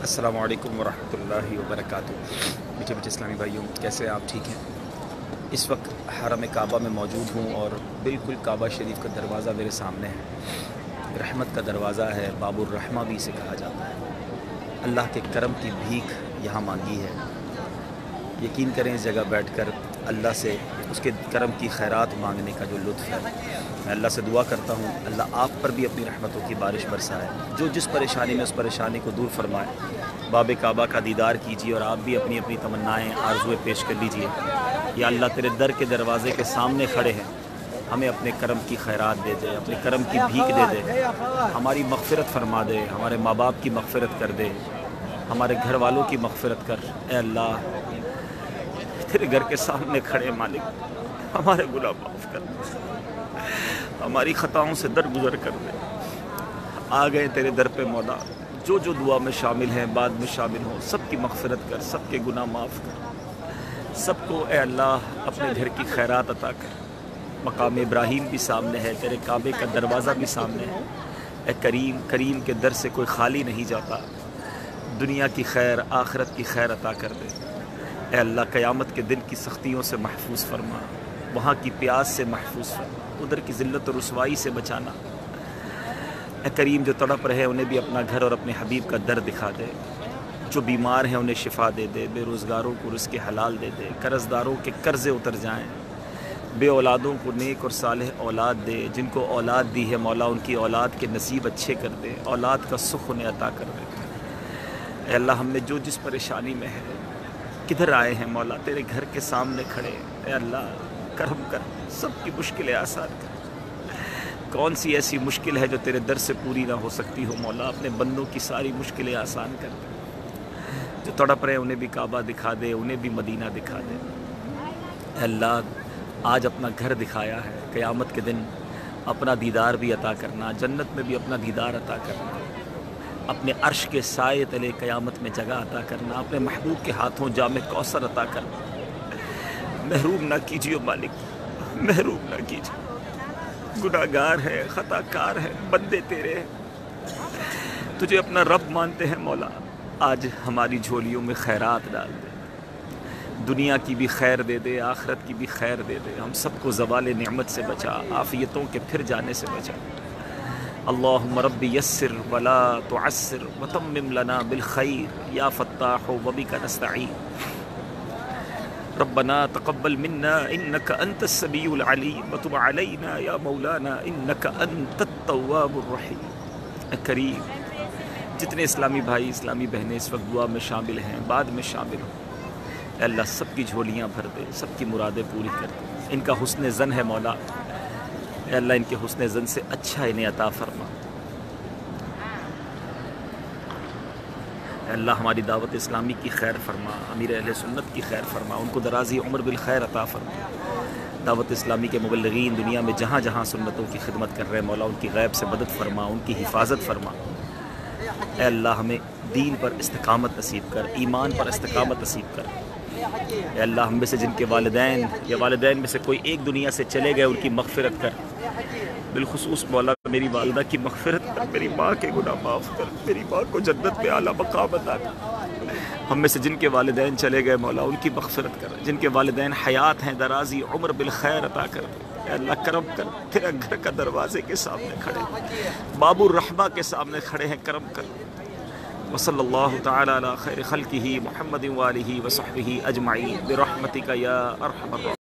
السلام علیکم ورحمۃ اللہ وبرکاتہ۔ میٹھے میٹھے اسلامی بھائیوں، کیسے آپ؟ ٹھیک ہیں؟ اس وقت حرم کعبہ میں موجود ہوں اور بالکل کعبہ شریف کا دروازہ میرے سامنے ہے۔ رحمت کا دروازہ ہے، باب الرحمہ بھی اسے کہا جاتا ہے۔ اللہ کے کرم کی بھیک یہاں مانگی ہے۔ یقین کریں اس جگہ بیٹھ کر اللہ سے اس کے کرم کی خیرات مانگنے کا جو لطف ہے، میں اللہ سے دعا کرتا ہوں اللہ آپ پر بھی اپنی رحمتوں کی بارش برسائے، جو جس پریشانی میں اس پریشانی کو دور فرمائے۔ باب کعبہ کا دیدار کیجیے اور آپ بھی اپنی اپنی تمنائیں آرزویں پیش کر لیجیے۔ یا اللہ تیرے در کے دروازے کے سامنے کھڑے ہیں، ہمیں اپنے کرم کی خیرات دے دے، اپنے کرم کی بھیک دے دے، ہماری مغفرت فرما دے، ہمارے ماں باپ کی مغفرت کر دے، ہمارے گھر والوں کی مغفرت کر۔ اے اللہ تیرے گھر کے سامنے کھڑے مالک، ہمارے گناہ معاف کر دے، ہماری خطاؤں سے درگزر کر دے۔ آ گئے تیرے در پہ مولا، جو جو دعا میں شامل ہیں بعد میں شامل ہوں، سب کی مغفرت کر، سب کے گناہ معاف کر، سب کو اے اللہ اپنے گھر کی خیرات عطا کر۔ مقام ابراہیم بھی سامنے ہے، تیرے کعبے کا دروازہ بھی سامنے ہے۔ اے کریم، کریم کے در سے کوئی خالی نہیں جاتا۔ دنیا کی خیر، آخرت کی خیر عطا کر دے۔ اے اللہ قیامت کے دن کی سختیوں سے محفوظ فرما، وہاں کی پیاس سے محفوظ فرما، ادھر کی ذلت و رسوائی سے بچانا۔ اے کریم جو تڑپ رہے انہیں بھی اپنا گھر اور اپنے حبیب کا در دکھا دے، جو بیمار ہیں انہیں شفا دے دے، بے روزگاروں کو رزق حلال دے دے، قرض داروں کے قرضے اتر جائیں، بے اولادوں کو نیک اور صالح اولاد دے، جن کو اولاد دی ہے مولا ان کی اولاد کے نصیب اچھے کر دے، اولاد کا سکھ انہیں عطا کر دے۔ اے اللہ ہم نے جو جس پریشانی میں ہے، کدھر آئے ہیں مولا، تیرے گھر کے سامنے کھڑے ہیں۔ اے اللہ کرم کر، سب کی مشکلیں آسان کر۔ کون سی ایسی مشکل ہے جو تیرے در سے پوری نہ ہو سکتی ہو مولا، اپنے بندوں کی ساری مشکلیں آسان کر دے۔ جو تڑپ رہے انہیں بھی کعبہ دکھا دے، انہیں بھی مدینہ دکھا دے۔ اے اللہ آج اپنا گھر دکھایا ہے، قیامت کے دن اپنا دیدار بھی عطا کرنا، جنت میں بھی اپنا دیدار عطا کرنا، اپنے عرش کے سائے تلے قیامت میں جگہ عطا کرنا، اپنے محبوب کے ہاتھوں جام کوثر عطا کرنا۔ محروم نہ کیجیے مالک، محروم نہ کیجیے، گناہ گار ہے، خطا کار ہے، بندے تیرے ہیں، تجھے اپنا رب مانتے ہیں مولا۔ آج ہماری جھولیوں میں خیرات ڈال دے، دنیا کی بھی خیر دے دے، آخرت کی بھی خیر دے دے، ہم سب کو زوال نعمت سے بچا، عافیتوں کے پھر جانے سے بچا۔ اللہم رب یسر ولا تعسر وتمم لنا بالخیر یا فتاح وبک نستعین۔ ربنا تقبل منا انك انت السمیع العلیم وتب علینا یا مولانا انك انت التواب الرحیم۔ اے کریم جتنے اسلامی بھائی اسلامی بہنیں اس وقت دعا میں شامل ہیں، بعد میں شامل ہوں، اے اللہ سب کی جھولیاں بھر دے، سب کی مرادیں پوری کر دے۔ ان کا حسن ظن ہے مولا، اے اللہ ان کے حسن ظن سے اچھا انہیں عطا فرما۔ اے اللہ ہماری دعوت اسلامی کی خیر فرما، امیر اہل سنت کی خیر فرما، ان کو درازی عمر بالخیر عطا فرما۔ دعوت اسلامی کے مبلغین دنیا میں جہاں جہاں سنتوں کی خدمت کر رہے ہیں مولا ان کی غیب سے مدد فرما، ان کی حفاظت فرما۔ اے اللہ ہمیں دین پر استقامت نصیب کر، ایمان پر استقامت نصیب کر۔ اے اللہ ہم میں سے جن کے والدین یا والدین میں سے کوئی ایک دنیا سے چلے گئے ان کی مغفرت کر، بالخصوص مولا میری والدہ کی مغفرت کر، میری ماں کے گناہ معاف کر، میری ماں کو جنت میں اعلیٰ مقام عطا کر۔ ہم میں سے جن کے والدین چلے گئے مولا ان کی مغفرت کر، جن کے والدین حیات ہیں درازی عمر بالخیر عطا کر۔ اے اللہ کرم کر، تیرا گھر کا دروازے کے سامنے کھڑے، باب الرحمہ کے سامنے کھڑے ہیں، کرم کر۔ وصلی اللہ تعالی علی خیر خلقہ محمد وآلہ وصحبہ اجمعین برحمتک یا ارحم الراحمین۔